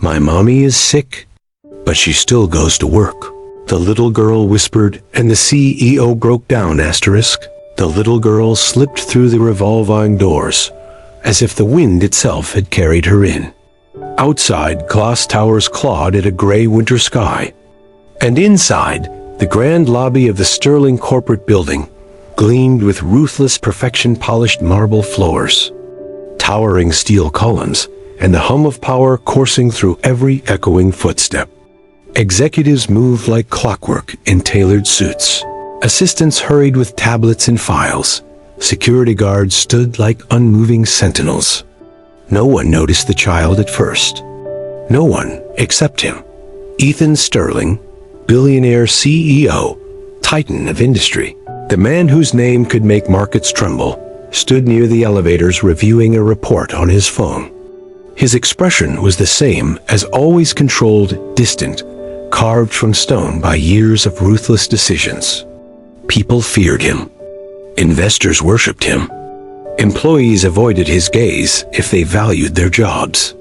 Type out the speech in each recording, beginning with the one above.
My mommy is sick, but she still goes to work, the little girl whispered, and the CEO broke down. The little girl slipped through the revolving doors, as if the wind itself had carried her in. Outside, glass towers clawed at a gray winter sky. And inside, the grand lobby of the Sterling corporate building gleamed with ruthless perfection, polished marble floors, towering steel columns, and the hum of power coursing through every echoing footstep. Executives moved like clockwork in tailored suits. Assistants hurried with tablets and files. Security guards stood like unmoving sentinels. No one noticed the child at first. No one except him. Ethan Sterling, billionaire CEO, titan of industry, the man whose name could make markets tremble, stood near the elevators reviewing a report on his phone. His expression was the same as always, controlled, distant, carved from stone by years of ruthless decisions. People feared him. Investors worshipped him. Employees avoided his gaze if they valued their jobs.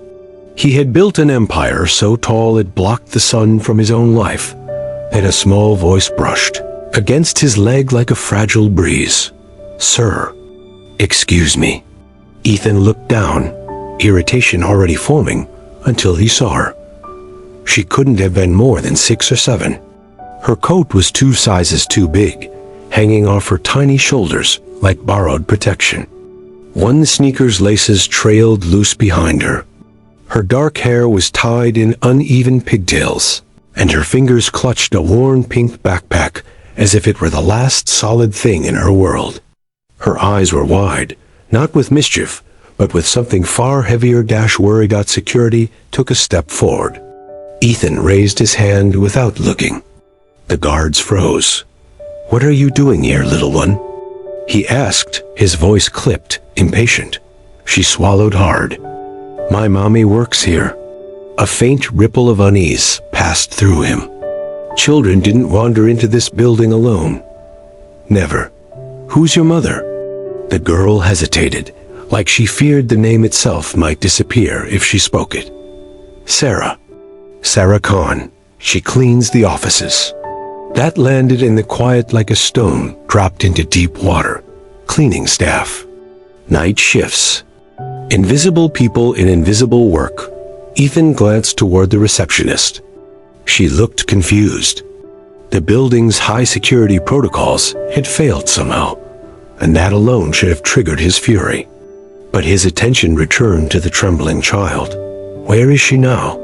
He had built an empire so tall it blocked the sun from his own life, and a small voice brushed against his leg like a fragile breeze. "Sir, excuse me." Ethan looked down, irritation already forming, until he saw her. She couldn't have been more than 6 or 7. Her coat was 2 sizes too big, hanging off her tiny shoulders like borrowed protection. One sneaker's laces trailed loose behind her. Her dark hair was tied in uneven pigtails, and her fingers clutched a worn pink backpack as if it were the last solid thing in her world. Her eyes were wide, not with mischief, but with something far heavier. Worried. Security took a step forward. Ethan raised his hand without looking. The guards froze. "What are you doing here, little one?" he asked, his voice clipped, impatient. She swallowed hard. "My mommy works here." A faint ripple of unease passed through him. Children didn't wander into this building alone. Never. "Who's your mother?" The girl hesitated, like she feared the name itself might disappear if she spoke it. "Sarah. Sarah Khan. She cleans the offices." That landed in the quiet like a stone dropped into deep water. Cleaning staff. Night shifts. Invisible people in invisible work. Ethan glanced toward the receptionist. She looked confused. The building's high security protocols had failed somehow, and that alone should have triggered his fury. But his attention returned to the trembling child. "Where is she now?"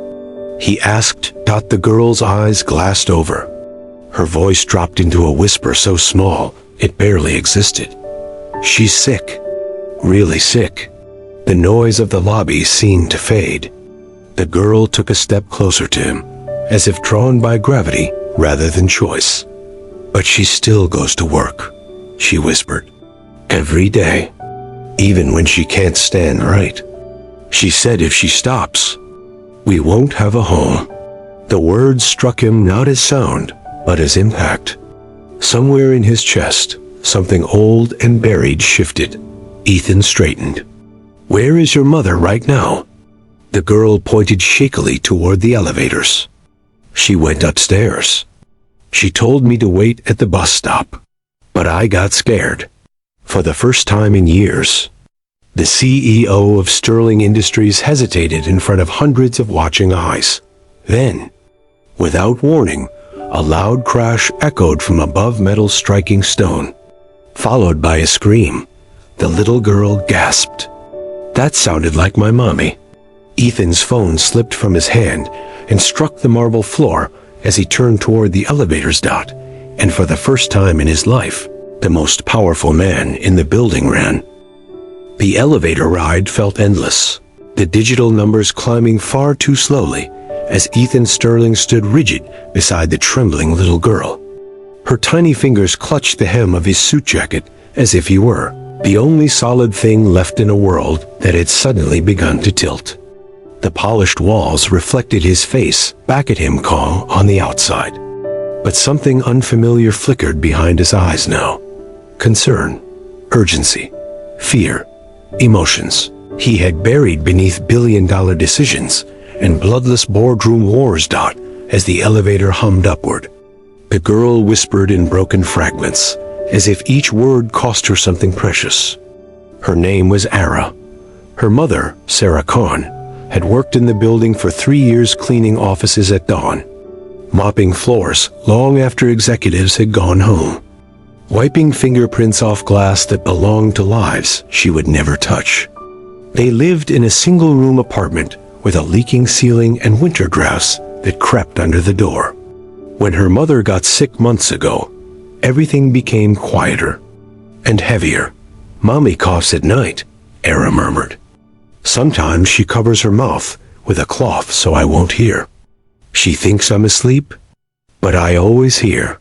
he asked. The girl's eyes glassed over. Her voice dropped into a whisper so small it barely existed. "She's sick. Really sick." The noise of the lobby seemed to fade. The girl took a step closer to him, as if drawn by gravity rather than choice. "But she still goes to work," she whispered. "Every day. Even when she can't stand right. She said if she stops, we won't have a home." The words struck him not as sound, but as impact. Somewhere in his chest, something old and buried shifted. Ethan straightened. "Where is your mother right now?" The girl pointed shakily toward the elevators. "She went upstairs. She told me to wait at the bus stop. But I got scared." For the first time in years, the CEO of Sterling Industries hesitated in front of hundreds of watching eyes. Then, without warning, a loud crash echoed from above, metal striking stone, followed by a scream. The little girl gasped. "That sounded like my mommy." Ethan's phone slipped from his hand and struck the marble floor as he turned toward the elevator's dot, and for the first time in his life, the most powerful man in the building ran. The elevator ride felt endless, the digital numbers climbing far too slowly as Ethan Sterling stood rigid beside the trembling little girl. Her tiny fingers clutched the hem of his suit jacket as if he were the only solid thing left in a world that had suddenly begun to tilt. The polished walls reflected his face back at him, calm on the outside. But something unfamiliar flickered behind his eyes now. Concern, urgency, fear, emotions he had buried beneath billion-dollar decisions and bloodless boardroom wars. As the elevator hummed upward. The girl whispered in broken fragments, as if each word cost her something precious. Her name was Ara. Her mother, Sarah Khan, had worked in the building for 3 years, cleaning offices at dawn, mopping floors long after executives had gone home, wiping fingerprints off glass that belonged to lives she would never touch. They lived in a single-room apartment with a leaking ceiling and winter drafts that crept under the door. When her mother got sick months ago, everything became quieter and heavier. "Mommy coughs at night," Era murmured. "Sometimes she covers her mouth with a cloth so I won't hear. She thinks I'm asleep, but I always hear."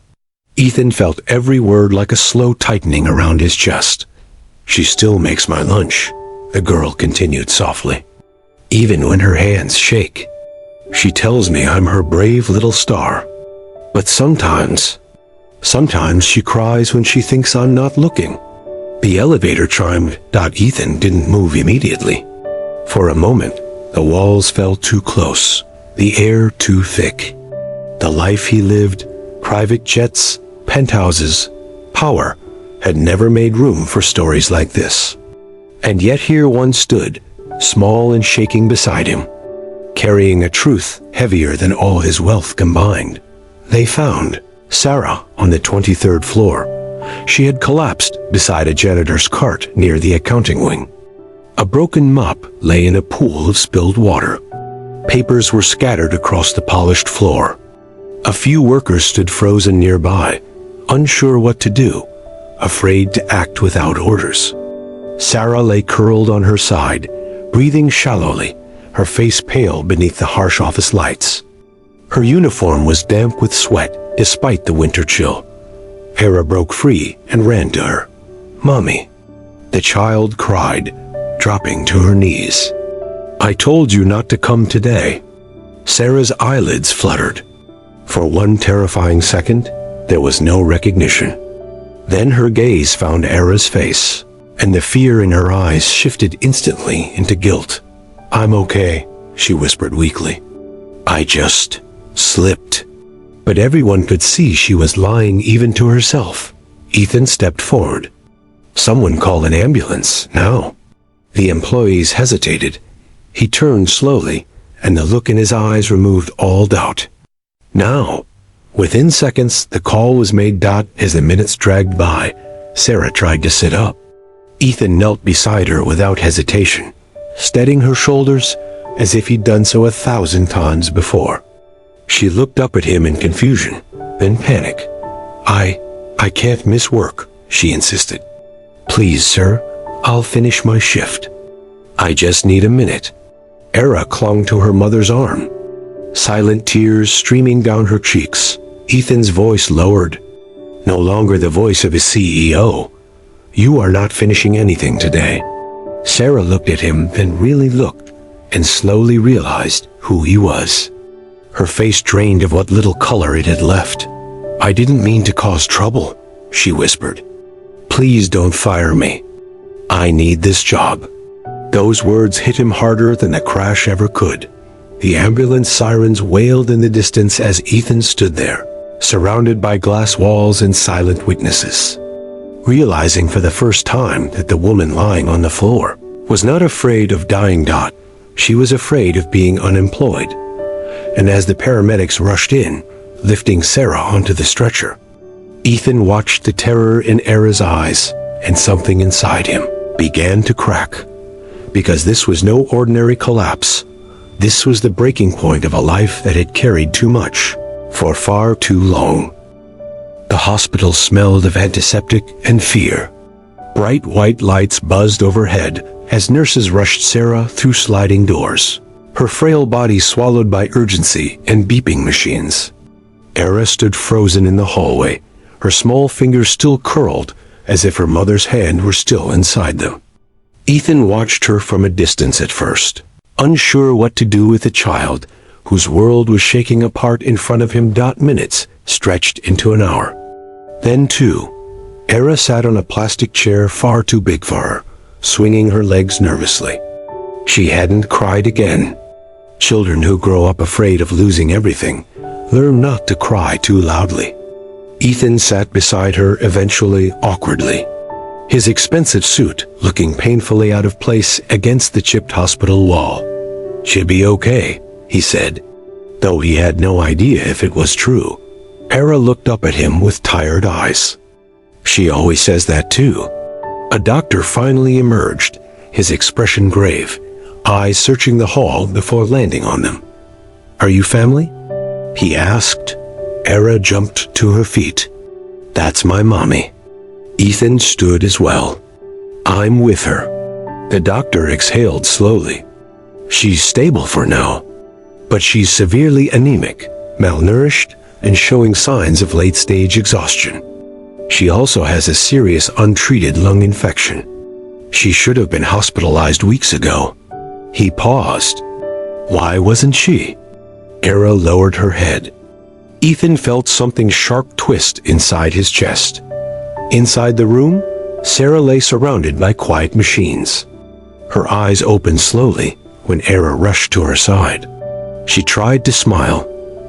Ethan felt every word like a slow tightening around his chest. "She still makes my lunch," the girl continued softly, "even when her hands shake. She tells me I'm her brave little star. But sometimes she cries when she thinks I'm not looking." The elevator chimed. Ethan didn't move immediately. For a moment, the walls felt too close, the air too thick. The life he lived, private jets, penthouses, power, had never made room for stories like this. And yet here one stood, small and shaking beside him, carrying a truth heavier than all his wealth combined. They found Sarah on the 23rd floor. She had collapsed beside a janitor's cart near the accounting wing. A broken mop lay in a pool of spilled water. Papers were scattered across the polished floor. A few workers stood frozen nearby, unsure what to do, afraid to act without orders. Sarah lay curled on her side, breathing shallowly, her face pale beneath the harsh office lights. Her uniform was damp with sweat despite the winter chill. Hera broke free and ran to her. "Mommy," the child cried, dropping to her knees. "I told you not to come today." Sarah's eyelids fluttered. For one terrifying second, there was no recognition. Then her gaze found Hera's face, and the fear in her eyes shifted instantly into guilt. "I'm okay," she whispered weakly. "I just slipped." But everyone could see she was lying even to herself. Ethan stepped forward. "Someone call an ambulance, now." The employees hesitated. He turned slowly, and the look in his eyes removed all doubt. "Now." Within seconds, the call was made. As the minutes dragged by, Sarah tried to sit up. Ethan knelt beside her without hesitation, steadying her shoulders as if he'd done so 1,000 times before. She looked up at him in confusion, then panic. I can't miss work," she insisted. "Please, sir, I'll finish my shift. I just need a minute." Era clung to her mother's arm, silent tears streaming down her cheeks. Ethan's voice lowered, no longer the voice of his CEO. "You are not finishing anything today." Sarah looked at him, then really looked, and slowly realized who he was. Her face drained of what little color it had left. "I didn't mean to cause trouble," she whispered. "Please don't fire me. I need this job." Those words hit him harder than the crash ever could. The ambulance sirens wailed in the distance as Ethan stood there, surrounded by glass walls and silent witnesses, realizing for the first time that the woman lying on the floor was not afraid of dying. She was afraid of being unemployed. And as the paramedics rushed in, lifting Sarah onto the stretcher, Ethan watched the terror in Era's eyes, and something inside him began to crack. Because this was no ordinary collapse. This was the breaking point of a life that had carried too much for far too long. The hospital smelled of antiseptic and fear. Bright white lights buzzed overhead as nurses rushed Sarah through sliding doors, her frail body swallowed by urgency and beeping machines. Era stood frozen in the hallway, her small fingers still curled as if her mother's hand were still inside them. Ethan watched her from a distance at first, unsure what to do with a child whose world was shaking apart in front of him. Minutes stretched into an hour. Then, too, Era sat on a plastic chair far too big for her, swinging her legs nervously. She hadn't cried again. Children who grow up afraid of losing everything learn not to cry too loudly. Ethan sat beside her, eventually awkwardly, his expensive suit looking painfully out of place against the chipped hospital wall. "She'll be okay," he said, though he had no idea if it was true. Era looked up at him with tired eyes. "She always says that too." A doctor finally emerged, his expression grave, eyes searching the hall before landing on them. "Are you family?" he asked. Era jumped to her feet. "That's my mommy." Ethan stood as well. "I'm with her." The doctor exhaled slowly. "She's stable for now, but she's severely anemic, malnourished, and showing signs of late-stage exhaustion. She also has a serious untreated lung infection. She should have been hospitalized weeks ago." He paused. "Why wasn't she?" Era lowered her head. Ethan felt something sharp twist inside his chest. Inside the room, Sarah lay surrounded by quiet machines. Her eyes opened slowly when Era rushed to her side. She tried to smile,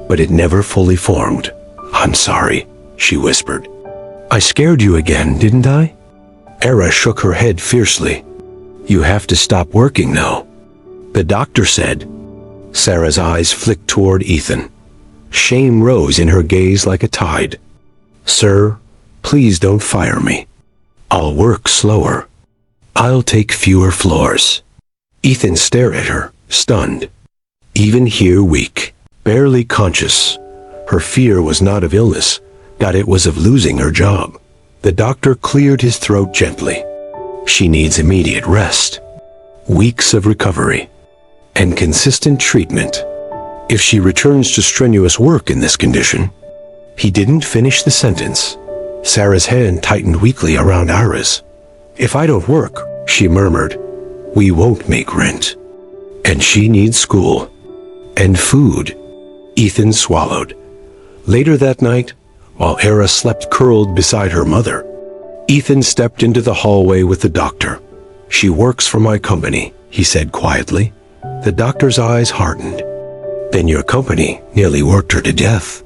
but it never fully formed. "I'm sorry," she whispered. "I scared you again, didn't I?" Era shook her head fiercely. "You have to stop working now," the doctor said. Sarah's eyes flicked toward Ethan. Shame rose in her gaze like a tide. "Sir, please don't fire me. I'll work slower. I'll take fewer floors." Ethan stared at her, stunned. Even here weak, barely conscious, her fear was not of illness, that it was of losing her job. The doctor cleared his throat gently. "She needs immediate rest, weeks of recovery, and consistent treatment. If she returns to strenuous work in this condition..." He didn't finish the sentence. Sarah's hand tightened weakly around Ira's. "If I don't work," she murmured, "we won't make rent. And she needs school. And food." Ethan swallowed. Later that night, while Era slept curled beside her mother, Ethan stepped into the hallway with the doctor. "She works for my company," he said quietly. The doctor's eyes hardened. "Then your company nearly worked her to death."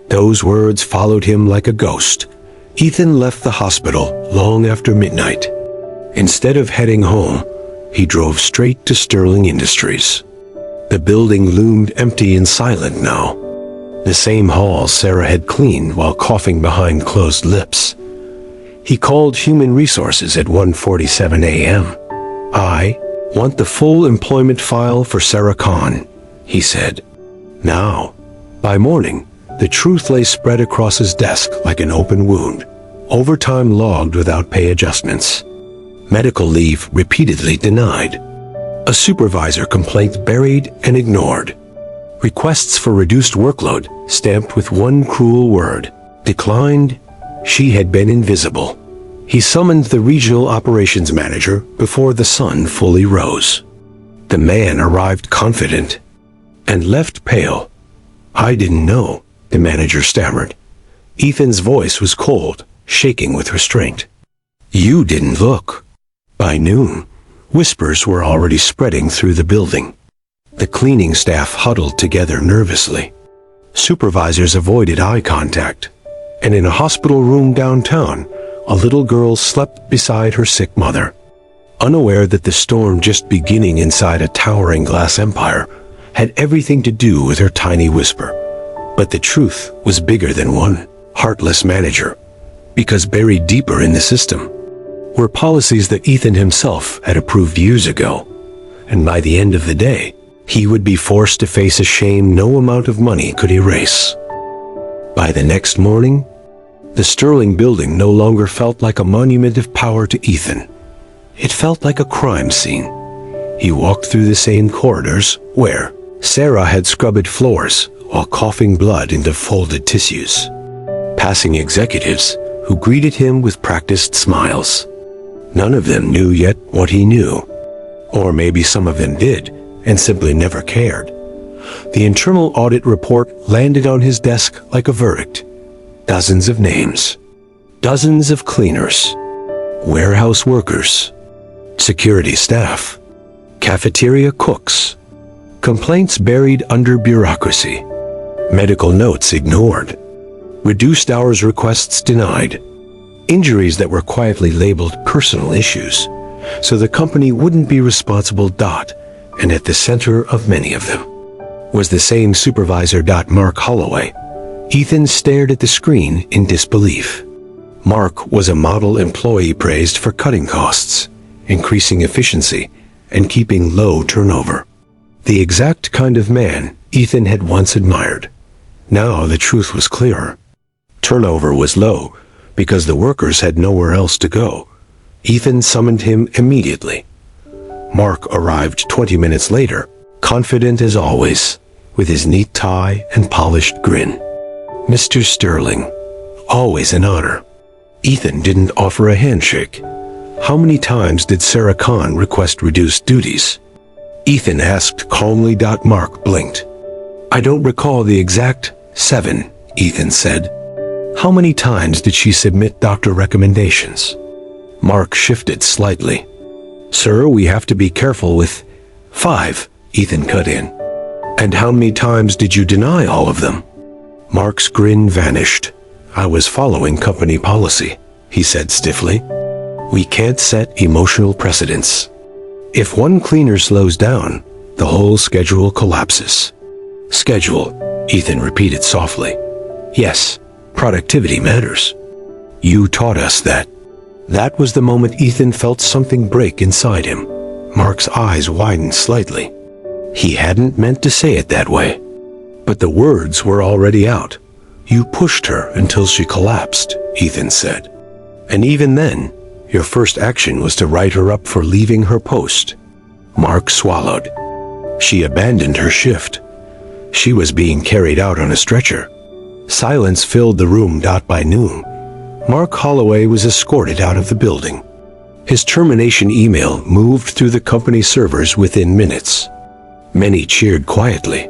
Those words followed him like a ghost. Ethan left the hospital long after midnight. Instead of heading home, he drove straight to Sterling Industries. The building loomed empty and silent now. The same hall Sarah had cleaned while coughing behind closed lips. He called Human Resources at 1:47 a.m. "I want the full employment file for Sarah Khan," he said. Now, by morning, the truth lay spread across his desk like an open wound. Overtime logged without pay adjustments. Medical leave repeatedly denied. A supervisor complaint buried and ignored. Requests for reduced workload stamped with one cruel word: declined. She had been invisible. He summoned the regional operations manager before the sun fully rose. The man arrived confident and left pale. "I didn't know," the manager stammered. Ethan's voice was cold, shaking with restraint. "You didn't look." By noon, whispers were already spreading through the building. The cleaning staff huddled together nervously. Supervisors avoided eye contact, and in a hospital room downtown, a little girl slept beside her sick mother. Unaware that the storm just beginning inside a towering glass empire had everything to do with her tiny whisper. But the truth was bigger than one heartless manager, because buried deeper in the system were policies that Ethan himself had approved years ago, and by the end of the day, he would be forced to face a shame no amount of money could erase. By the next morning, the Sterling building no longer felt like a monument of power to Ethan. It felt like a crime scene. He walked through the same corridors where Sarah had scrubbed floors while coughing blood into folded tissues, passing executives who greeted him with practiced smiles. None of them knew yet what he knew, or maybe some of them did and simply never cared. The internal audit report landed on his desk like a verdict. Dozens of names, dozens of cleaners, warehouse workers, security staff, cafeteria cooks, Complaints buried under bureaucracy. Medical notes ignored. Reduced hours requests denied. Injuries that were quietly labeled personal issues, so the company wouldn't be responsible. And at the center of many of them was the same supervisor. Mark Holloway. Ethan stared at the screen in disbelief. Mark was a model employee praised for cutting costs, increasing efficiency, and keeping low turnover. The exact kind of man Ethan had once admired. Now the truth was clearer. Turnover was low because the workers had nowhere else to go. Ethan summoned him immediately. Mark arrived 20 minutes later, confident as always, with his neat tie and polished grin. Mr. Sterling, always an honor. Ethan didn't offer a handshake. How many times did Sarah Khan request reduced duties? Ethan asked calmly. Mark blinked. I don't recall the exact 7, Ethan said. How many times did she submit doctor recommendations? Mark shifted slightly. Sir, we have to be careful with 5, Ethan cut in. And how many times did you deny all of them? Mark's grin vanished. I was following company policy, he said stiffly. We can't set emotional precedents. If one cleaner slows down, the whole schedule collapses. Schedule, Ethan repeated softly. Yes, productivity matters. You taught us that. That was the moment Ethan felt something break inside him. Mark's eyes widened slightly. He hadn't meant to say it that way. But the words were already out. You pushed her until she collapsed, Ethan said. And even then, your first action was to write her up for leaving her post. Mark swallowed. She abandoned her shift. She was being carried out on a stretcher. Silence filled the room. By noon, Mark Holloway was escorted out of the building. His termination email moved through the company servers within minutes. Many cheered quietly,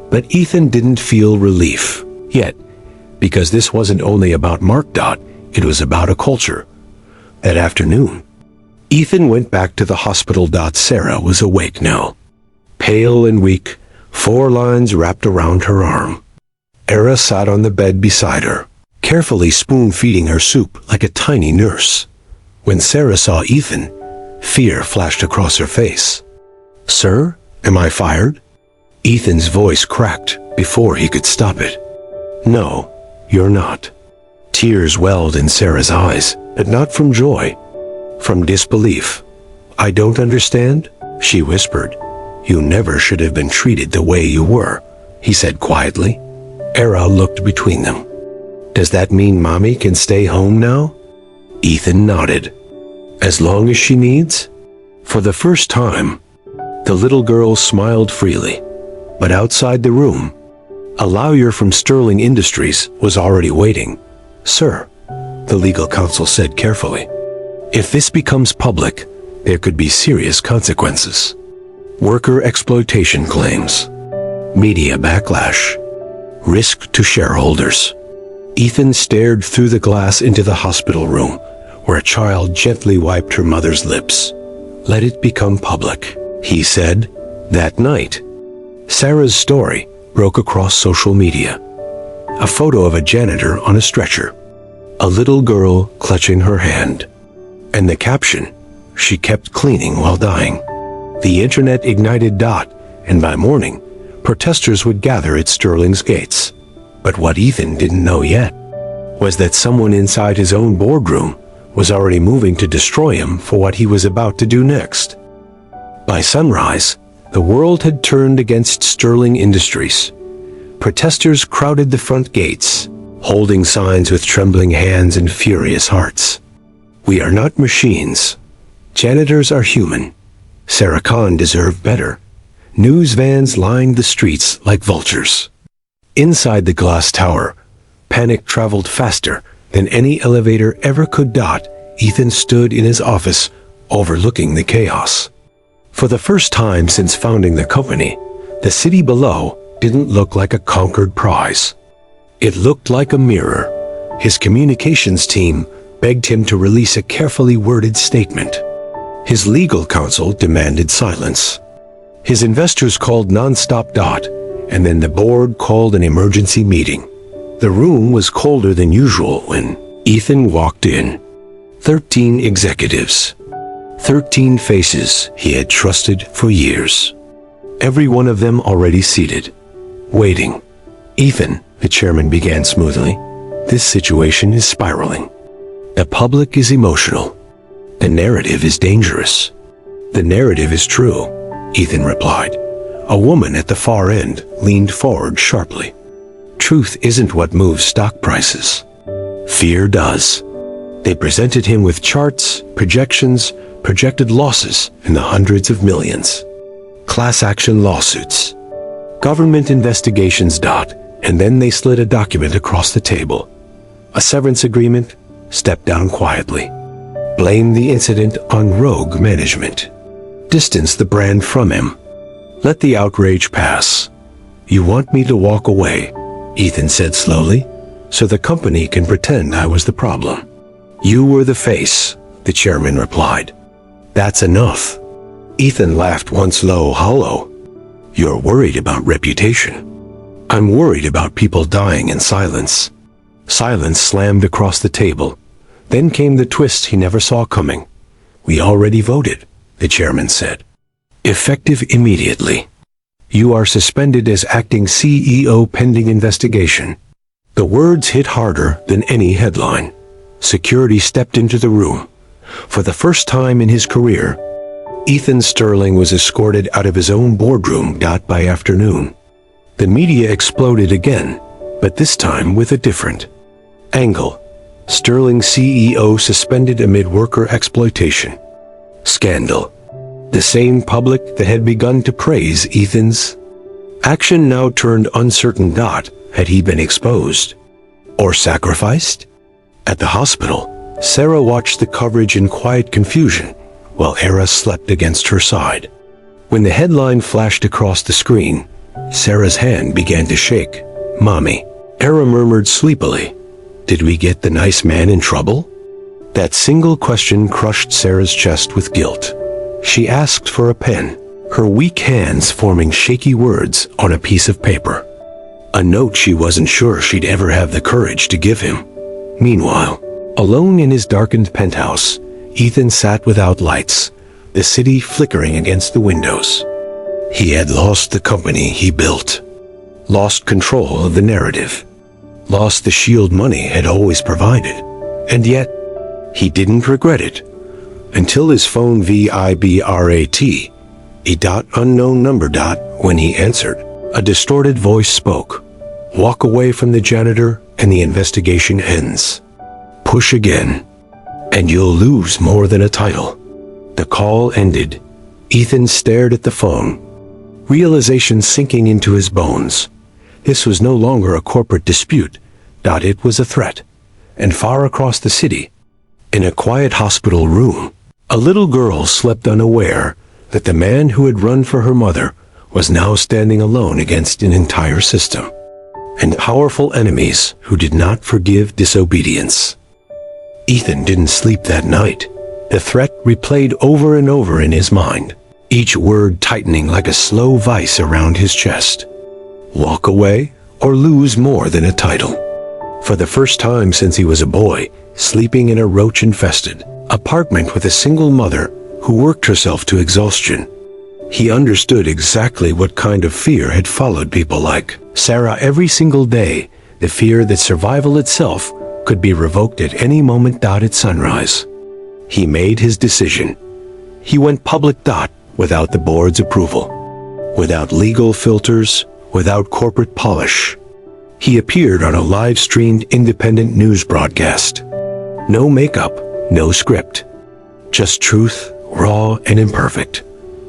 but Ethan didn't feel relief yet, because this wasn't only about Mark. It was about a culture. That afternoon, Ethan went back to the hospital. Sarah was awake now, pale and weak, 4 lines wrapped around her arm. Era sat on the bed beside her, carefully spoon-feeding her soup like a tiny nurse. When Sarah saw Ethan, fear flashed across her face. Sir, am I fired? Ethan's voice cracked before he could stop it. No, you're not. Tears welled in Sarah's eyes, but not from joy, from disbelief. I don't understand, she whispered. You never should have been treated the way you were, he said quietly. Era looked between them. Does that mean Mommy can stay home now? Ethan nodded. As long as she needs? For the first time, the little girl smiled freely. But outside the room, a lawyer from Sterling Industries was already waiting. Sir, the legal counsel said carefully, if this becomes public, there could be serious consequences. Worker exploitation claims, media backlash, risk to shareholders. Ethan stared through the glass into the hospital room, where a child gently wiped her mother's lips. Let it become public, he said. That night, Sarah's story broke across social media. A photo of a janitor on a stretcher, a little girl clutching her hand, and the caption, she kept cleaning while dying. The internet ignited. And by morning, protesters would gather at Sterling's gates. But what Ethan didn't know yet was that someone inside his own boardroom was already moving to destroy him for what he was about to do next. By sunrise, the world had turned against Sterling Industries. Protesters crowded the front gates, holding signs with trembling hands and furious hearts. We are not machines. Janitors are human. Sarah Khan deserved better. News vans lined the streets like vultures. Inside the glass tower, panic traveled faster than any elevator ever could. Ethan stood in his office, overlooking the chaos. For the first time since founding the company, the city below didn't look like a conquered prize. It looked like a mirror. His communications team begged him to release a carefully worded statement. His legal counsel demanded silence. His investors called non-stop. And then the board called an emergency meeting. The room was colder than usual when Ethan walked in. 13 executives. 13 faces he had trusted for years. Every one of them already seated, waiting. "Ethan," the chairman began smoothly, "this situation is spiraling. The public is emotional. The narrative is dangerous." "The narrative is true," Ethan replied. A woman at the far end leaned forward sharply. "Truth isn't what moves stock prices. Fear does." They presented him with charts, projections, projected losses in the hundreds of millions. Class action lawsuits. Government investigations. And then they slid a document across the table. A severance agreement. Stepped down quietly. Blamed the incident on rogue management. Distance the brand from him. Let the outrage pass. "You want me to walk away," Ethan said slowly, "so the company can pretend I was the problem." "You were the face," the chairman replied. "That's enough." Ethan laughed once low, hollow. "You're worried about reputation. I'm worried about people dying in silence." Silence slammed across the table. Then came the twist he never saw coming. "We already voted," the chairman said. "Effective immediately. You are suspended as acting CEO pending investigation." The words hit harder than any headline. Security stepped into the room. For the first time in his career, Ethan Sterling was escorted out of his own boardroom. By afternoon, the media exploded again, but this time with a different angle. Sterling CEO suspended amid worker exploitation. Scandal. The same public that had begun to praise Ethan's action now turned uncertain. Had he been exposed? Or sacrificed? At the hospital, Sarah watched the coverage in quiet confusion, while Era slept against her side. When the headline flashed across the screen, Sarah's hand began to shake. "Mommy," Era murmured sleepily. "Did we get the nice man in trouble?" That single question crushed Sarah's chest with guilt. She asked for a pen, her weak hands forming shaky words on a piece of paper. A note she wasn't sure she'd ever have the courage to give him. Meanwhile, alone in his darkened penthouse, Ethan sat without lights, the city flickering against the windows. He had lost the company he built, lost control of the narrative, lost the shield money had always provided, and yet he didn't regret it until his phone vibrat, unknown number. When he answered, a distorted voice spoke. "Walk away from the janitor and the investigation ends. Push again, and you'll lose more than a title." The call ended. Ethan stared at the phone, realization sinking into his bones. This was no longer a corporate dispute. It was a threat. And far across the city, in a quiet hospital room, a little girl slept unaware that the man who had run for her mother was now standing alone against an entire system, and powerful enemies who did not forgive disobedience. Ethan didn't sleep that night. The threat replayed over and over in his mind, each word tightening like a slow vice around his chest. Walk away or lose more than a title. For the first time since he was a boy, sleeping in a roach-infested apartment with a single mother who worked herself to exhaustion, he understood exactly what kind of fear had followed people like Sarah every single day, the fear that survival itself could be revoked at any moment. At sunrise, he made his decision. He went public. Without the board's approval, without legal filters, without corporate polish. He appeared on a live-streamed independent news broadcast. No makeup, no script. Just truth, raw and imperfect.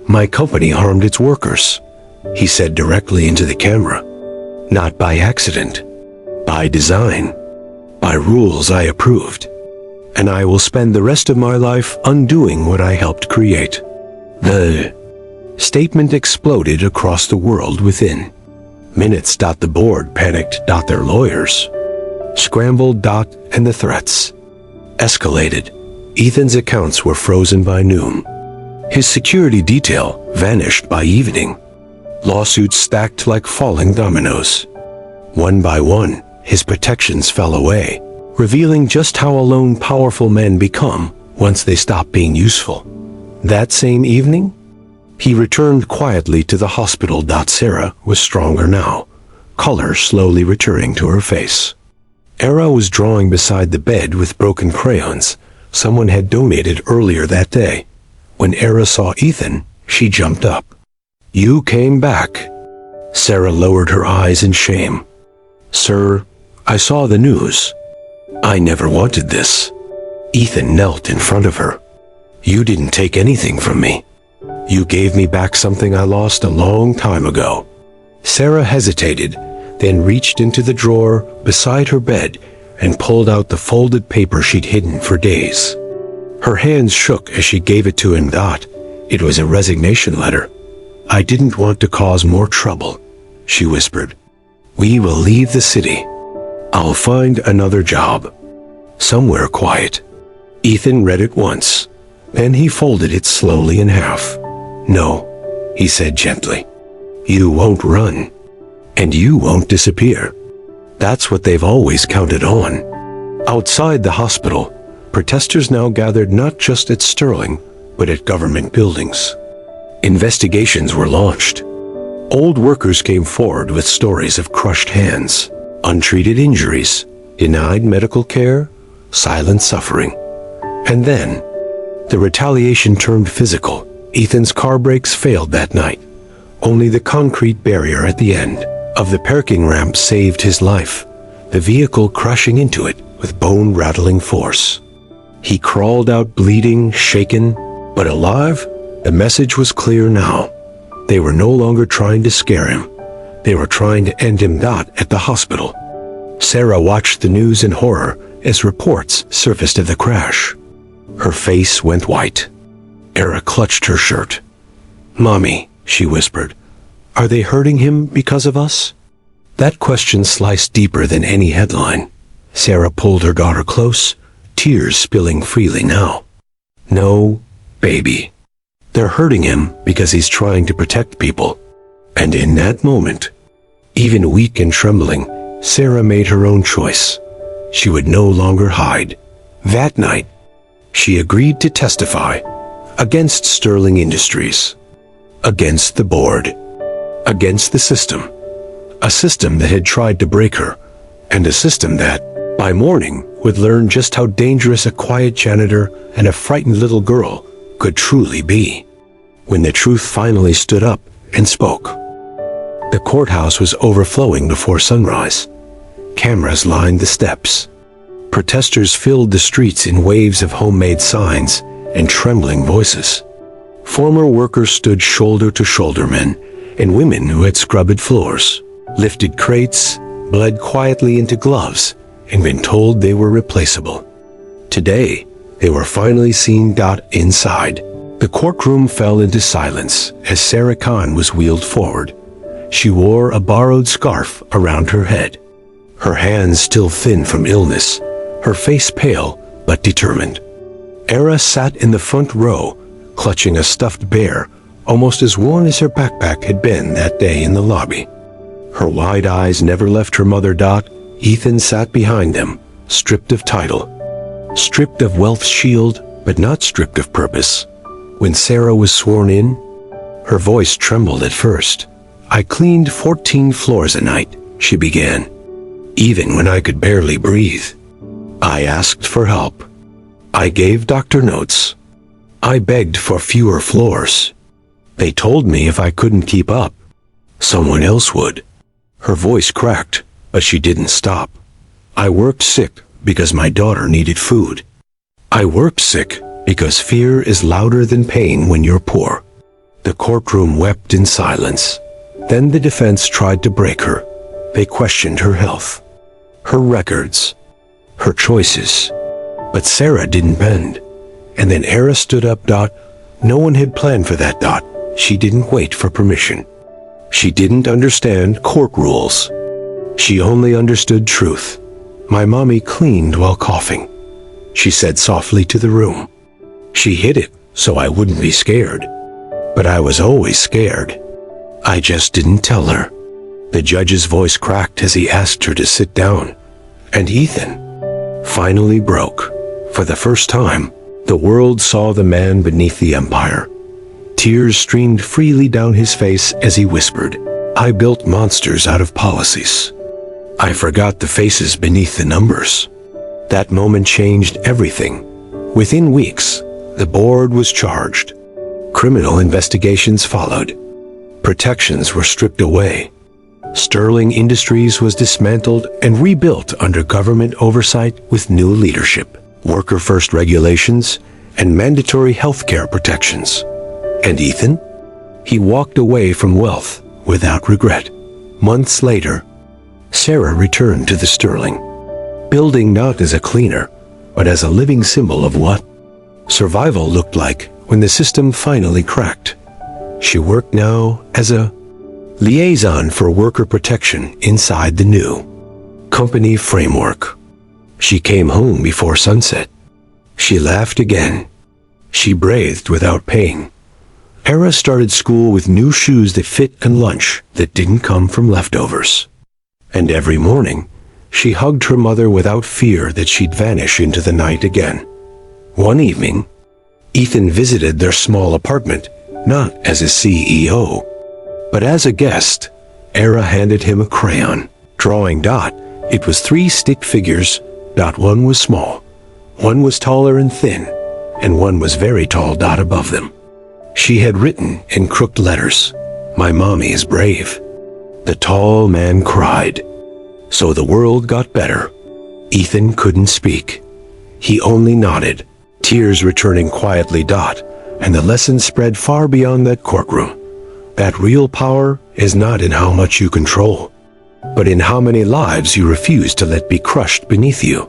"My company harmed its workers," he said directly into the camera. "Not by accident, by design, by rules I approved. And I will spend the rest of my life undoing what I helped create." The statement exploded across the world within minutes. The board panicked. Their lawyers scrambled. And the threats escalated. Ethan's accounts were frozen by noon. His security detail vanished by evening. Lawsuits stacked like falling dominoes. One by one, his protections fell away, revealing just how alone powerful men become once they stop being useful. That same evening, he returned quietly to the hospital. Sarah was stronger now, color slowly returning to her face. Era was drawing beside the bed with broken crayons someone had donated earlier that day. When Era saw Ethan, she jumped up. "You came back." Sarah lowered her eyes in shame. "Sir, I saw the news. I never wanted this." Ethan knelt in front of her. "You didn't take anything from me. You gave me back something I lost a long time ago." Sarah hesitated, then reached into the drawer beside her bed and pulled out the folded paper she'd hidden for days. Her hands shook as she gave it to him. It was a resignation letter. "I didn't want to cause more trouble," she whispered. "We will leave the city. I'll find another job. Somewhere quiet." Ethan read it once. Then he folded it slowly in half. "No," he said gently. "You won't run. And you won't disappear. That's what they've always counted on." Outside the hospital, protesters now gathered not just at Sterling, but at government buildings. Investigations were launched. Old workers came forward with stories of crushed hands, untreated injuries, denied medical care, silent suffering. And then, the retaliation turned physical. Ethan's car brakes failed that night. Only the concrete barrier at the end of the parking ramp saved his life, the vehicle crashing into it with bone-rattling force. He crawled out bleeding, shaken, but alive. The message was clear now. They were no longer trying to scare him. They were trying to end him. At the hospital, Sarah watched the news in horror as reports surfaced of the crash. Her face went white. Era clutched her shirt. "Mommy," she whispered, "are they hurting him because of us?" That question sliced deeper than any headline. Sarah pulled her daughter close, tears spilling freely now. "No, baby. They're hurting him because he's trying to protect people." And in that moment, even weak and trembling, Sarah made her own choice. She would no longer hide. That night, she agreed to testify against Sterling Industries, against the board, against the system. A system that had tried to break her, and a system that, by morning, would learn just how dangerous a quiet janitor and a frightened little girl could truly be. When the truth finally stood up and spoke, the courthouse was overflowing before sunrise. Cameras lined the steps. Protesters filled the streets in waves of homemade signs and trembling voices. Former workers stood shoulder to shoulder, men and women who had scrubbed floors, lifted crates, bled quietly into gloves, and been told they were replaceable. Today, they were finally seen. Inside, the courtroom fell into silence as Sarah Khan was wheeled forward. She wore a borrowed scarf around her head, her hands still thin from illness, her face pale but determined. Era sat in the front row, clutching a stuffed bear, almost as worn as her backpack had been that day in the lobby. Her wide eyes never left her mother. Ethan sat behind them, stripped of title, stripped of wealth's shield, but not stripped of purpose. When Sarah was sworn in, her voice trembled at first. "I cleaned 14 floors a night," she began, "even when I could barely breathe. I asked for help. I gave doctor notes. I begged for fewer floors. They told me if I couldn't keep up, someone else would." Her voice cracked, but she didn't stop. "I worked sick because my daughter needed food. I worked sick because fear is louder than pain when you're poor." The courtroom wept in silence. Then the defense tried to break her. They questioned her health, her records, her choices. But Sarah didn't bend. And then Era stood up. No one had planned for that. She didn't wait for permission. She didn't understand court rules. She only understood truth. "My mommy cleaned while coughing," she said softly to the room. "She hid it so I wouldn't be scared. But I was always scared. I just didn't tell her. The judge's voice cracked as he asked her to sit down. And Ethan finally broke. For the first time, the world saw the man beneath the empire. Tears streamed freely down his face as he whispered, "I built monsters out of policies. I forgot the faces beneath the numbers." That moment changed everything. Within weeks, the board was charged. Criminal investigations followed. Protections were stripped away. Sterling Industries was dismantled and rebuilt under government oversight with new leadership, worker-first regulations, and mandatory healthcare protections. And Ethan? He walked away from wealth without regret. Months later, Sarah returned to the Sterling, building not as a cleaner, but as a living symbol of what survival looked like when the system finally cracked. She worked now as a liaison for worker protection inside the new company framework. She came home before sunset. She laughed again. She breathed without paying. Hera started school with new shoes that fit and lunch that didn't come from leftovers. And every morning, she hugged her mother without fear that she'd vanish into the night again. One evening, Ethan visited their small apartment, not as a CEO, but as a guest. Hera handed him a crayon. Drawing Dot, it was 3 stick figures. Dot 1 was small, 1 was taller and thin, and 1 was very tall. Dot above them. She had written in crooked letters, "My mommy is brave." The tall man cried. So the world got better. Ethan couldn't speak. He only nodded, tears returning quietly. Dot, and the lesson spread far beyond that courtroom. That real power is not in how much you control, but in how many lives you refuse to let be crushed beneath you.